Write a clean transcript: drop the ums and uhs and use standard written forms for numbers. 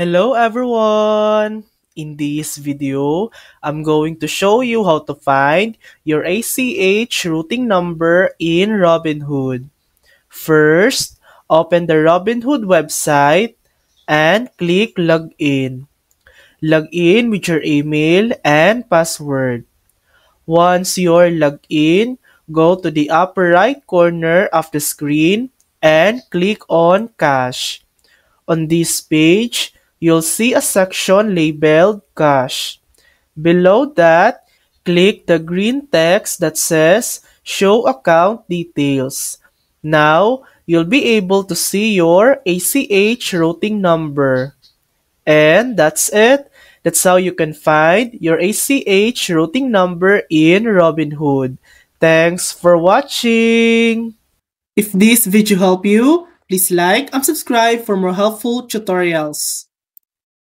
Hello everyone! In this video, I'm going to show you how to find your ACH routing number in Robinhood. First, open the Robinhood website and click Login. Log in with your email and password. Once you're logged in, go to the upper right corner of the screen and click on Cash. On this page, you'll see a section labeled Cash. Below that, click the green text that says Show Account Details. Now, you'll be able to see your ACH routing number. And that's it. That's how you can find your ACH routing number in Robinhood. Thanks for watching! If this video helped you, please like and subscribe for more helpful tutorials.